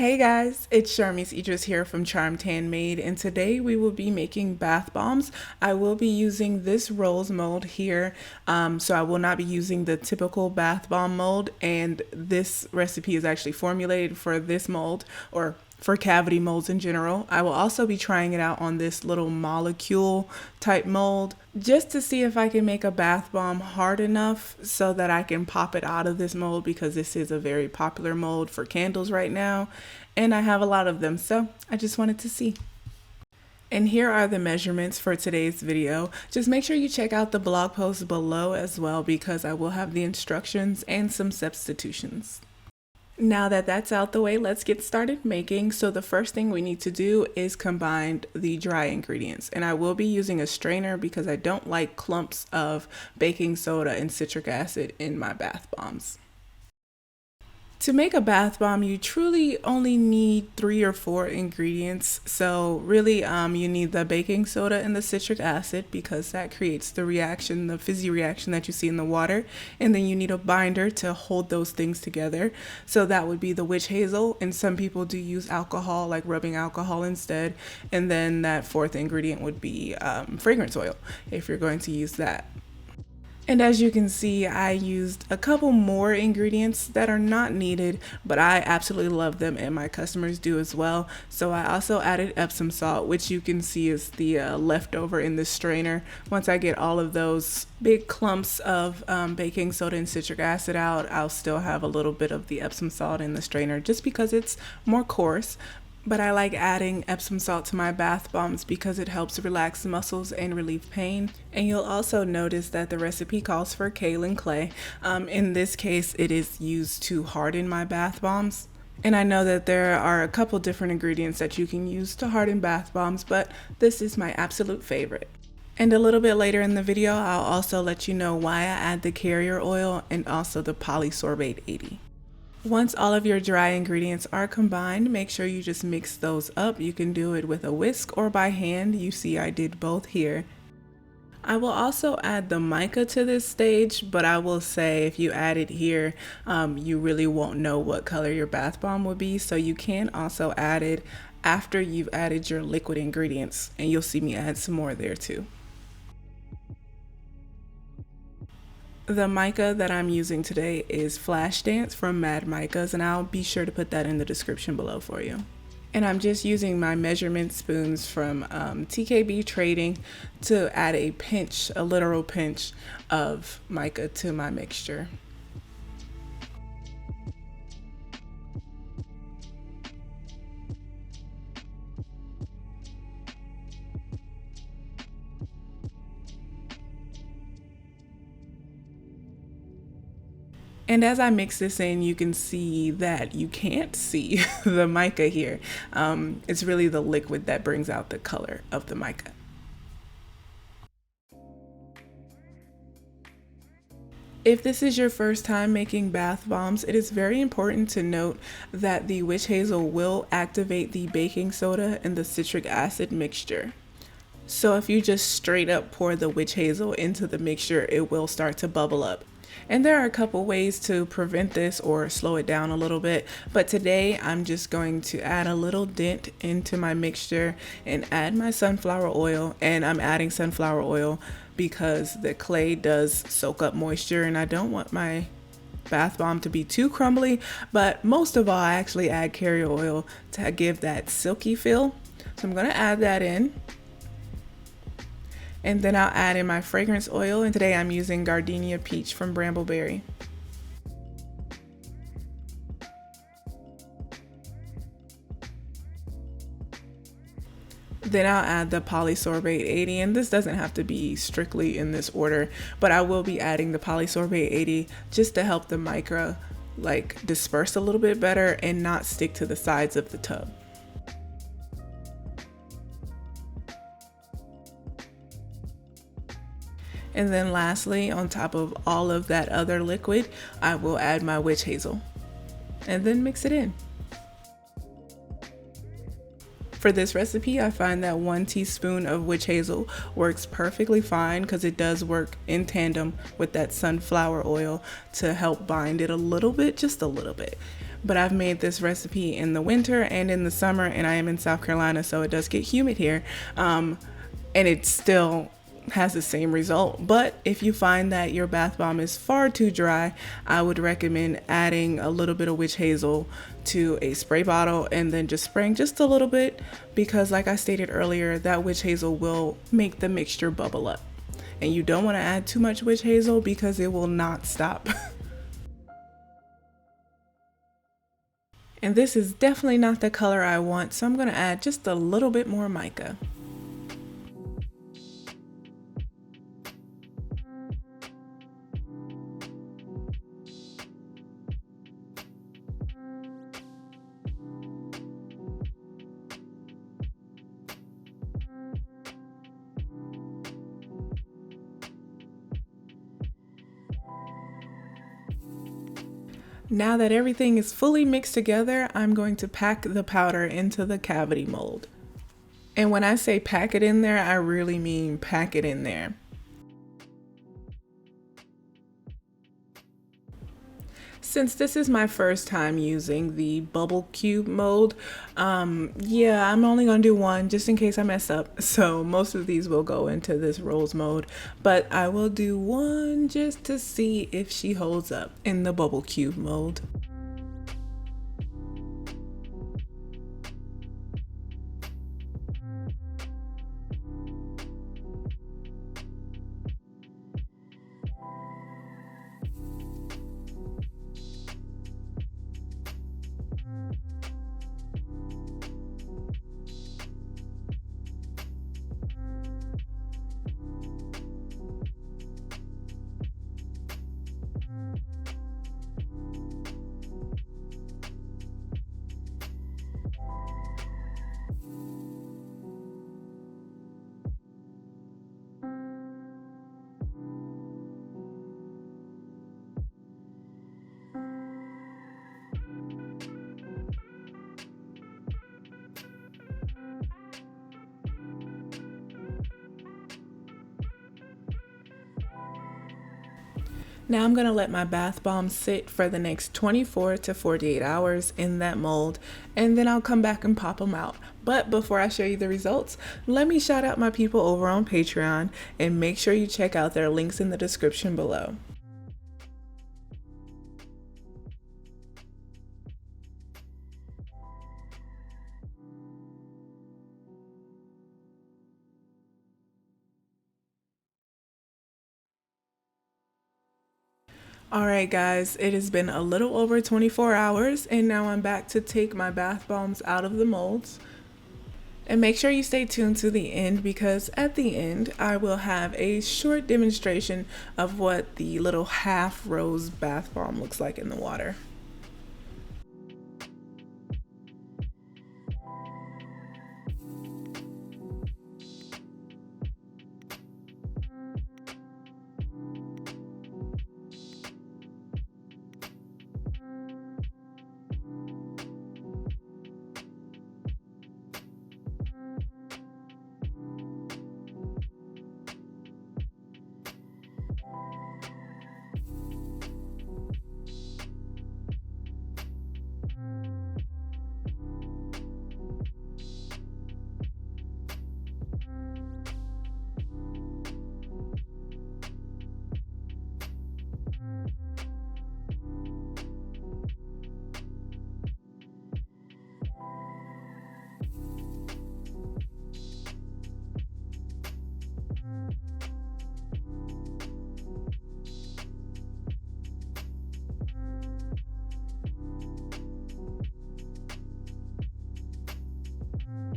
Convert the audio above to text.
Hey guys, it's Sharmise Idris here from Handmade, and today we will be making bath bombs. I will be using this rose mold here, so I will not be using the typical bath bomb mold, and this recipe is actually formulated for this mold, or for cavity molds in general. I will also be trying it out on this little molecule type mold just to see if I can make a bath bomb hard enough so that I can pop it out of this mold, because this is a very popular mold for candles right now and I have a lot of them, so I just wanted to see. And here are the measurements for today's video. Just make sure you check out the blog post below as well, because I will have the instructions and some substitutions. Now that that's out the way, let's get started making. So the first thing we need to do is combine the dry ingredients. And I will be using a strainer because I don't like clumps of baking soda and citric acid in my bath bombs. To make a bath bomb, you truly only need 3 or 4 ingredients. So really, you need the baking soda and the citric acid, because that creates the reaction, the fizzy reaction that you see in the water. And then you need a binder to hold those things together. So that would be the witch hazel, and some people do use alcohol, like rubbing alcohol instead. And then that 4th ingredient would be fragrance oil, if you're going to use that. And as you can see, I used a couple more ingredients that are not needed, but I absolutely love them and my customers do as well. So I also added Epsom salt, which you can see is the leftover in the strainer. Once I get all of those big clumps of baking soda and citric acid out, I'll still have a little bit of the Epsom salt in the strainer just because it's more coarse. But I like adding Epsom salt to my bath bombs because it helps relax muscles and relieve pain. And you'll also notice that the recipe calls for kaolin clay. In this case, it is used to harden my bath bombs. And I know that there are a couple different ingredients that you can use to harden bath bombs, but this is my absolute favorite. And a little bit later in the video, I'll also let you know why I add the carrier oil and also the polysorbate 80. Once all of your dry ingredients are combined, make sure you just mix those up. You can do it with a whisk or by hand. You see I did both here. I will also add the mica to this stage, but I will say if you add it here, you really won't know what color your bath bomb will be. So you can also add it after you've added your liquid ingredients, and you'll see me add some more there too. The mica that I'm using today is Flash Dance from Mad Micas, and I'll be sure to put that in the description below for you. And I'm just using my measurement spoons from TKB Trading to add a pinch, a literal pinch of mica to my mixture. And as I mix this in, you can see that you can't see the mica here. It's really the liquid that brings out the color of the mica. If this is your first time making bath bombs, it is very important to note that the witch hazel will activate the baking soda and the citric acid mixture. So if you just straight up pour the witch hazel into the mixture, it will start to bubble up. And there are a couple ways to prevent this or slow it down a little bit, but today I'm just going to add a little dent into my mixture and add my sunflower oil. And I'm adding sunflower oil because the clay does soak up moisture, and I don't want my bath bomb to be too crumbly. But most of all, I actually add carrier oil to give that silky feel. So I'm going to add that in. And then I'll add in my fragrance oil, and today I'm using Gardenia Peach from Brambleberry. Then I'll add the polysorbate 80, and this doesn't have to be strictly in this order, but I will be adding the polysorbate 80 just to help the mica like disperse a little bit better and not stick to the sides of the tub. And then lastly, on top of all of that other liquid, I will add my witch hazel and then mix it in. For this recipe, I find that 1 teaspoon of witch hazel works perfectly fine because it does work in tandem with that sunflower oil to help bind it a little bit, just a little bit. but I've made this recipe in the winter and in the summer, and I am in South Carolina, so it does get humid here, and it still has the same result. But if you find that your bath bomb is far too dry, I would recommend adding a little bit of witch hazel to a spray bottle and then just spraying just a little bit, because like I stated earlier, that witch hazel will make the mixture bubble up, and you don't want to add too much witch hazel because it will not stop. And this is definitely not the color I want, so I'm going to add just a little bit more mica. Now that everything is fully mixed together, I'm going to pack the powder into the cavity mold. And when I say pack it in there, I really mean pack it in there. Since this is my first time using the bubble cube mold, yeah, I'm only gonna do one just in case I mess up. So most of these will go into this rose mold, but I will do one just to see if she holds up in the bubble cube mold. Now I'm going to let my bath bomb sit for the next 24 to 48 hours in that mold, and then I'll come back and pop them out. But before I show you the results, let me shout out my people over on Patreon, and make sure you check out their links in the description below. Alright guys, it has been a little over 24 hours, and now I'm back to take my bath bombs out of the molds. And make sure you stay tuned to the end, because at the end I will have a short demonstration of what the little half rose bath bomb looks like in the water.